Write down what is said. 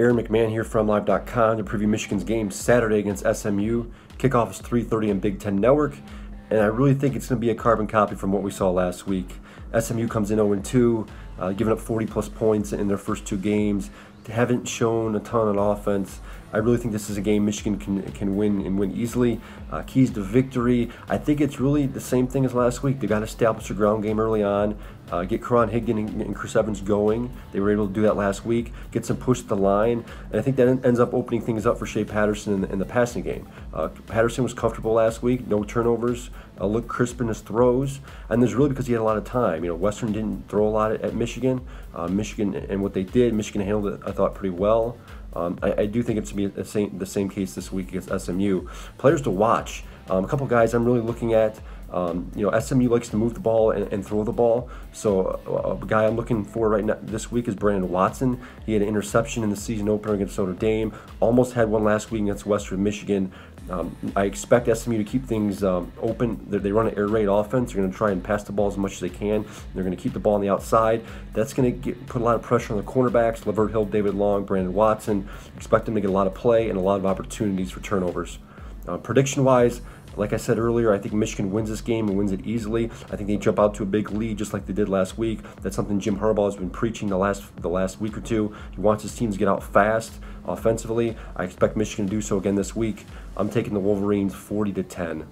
Aaron McMahon here from Live.com to preview Michigan's game Saturday against SMU. Kickoff is 3:30 on Big Ten Network, and I really think it's going to be a carbon copy from what we saw last week. SMU comes in 0-2, giving up 40-plus points in their first two games. They haven't shown a ton on offense. I really think this is a game Michigan can win and win easily. Keys to victory, I think it's really the same thing as last week. They got to establish a ground game early on, get Karan Higdon and Chris Evans going. They were able to do that last week, get some push to the line, and I think that ends up opening things up for Shay Patterson in the passing game. Patterson was comfortable last week, no turnovers, looked crisp in his throws, and there's really because he had a lot of time. You know, Western didn't throw a lot at Michigan. Michigan and what they did, Michigan handled it, I thought, pretty well. I do think it's going to be the same case this week against SMU. Players to watch. A couple guys I'm really looking at. SMU likes to move the ball and throw the ball. So a guy I'm looking for right now this week is Brandon Watson. He had an interception in the season opener against Notre Dame. Almost had one last week against Western Michigan. I expect SMU to keep things open. They run an air raid offense. They're going to try and pass the ball as much as they can. They're going to keep the ball on the outside. That's going to put a lot of pressure on the cornerbacks, Lavert Hill, David Long, Brandon Watson. Expect them to get a lot of play and a lot of opportunities for turnovers. Prediction-wise, like I said earlier, I think Michigan wins this game and wins it easily. I think they jump out to a big lead just like they did last week. That's something Jim Harbaugh has been preaching the last week or two. He wants his teams to get out fast offensively. I expect Michigan to do so again this week. I'm taking the Wolverines 40-10.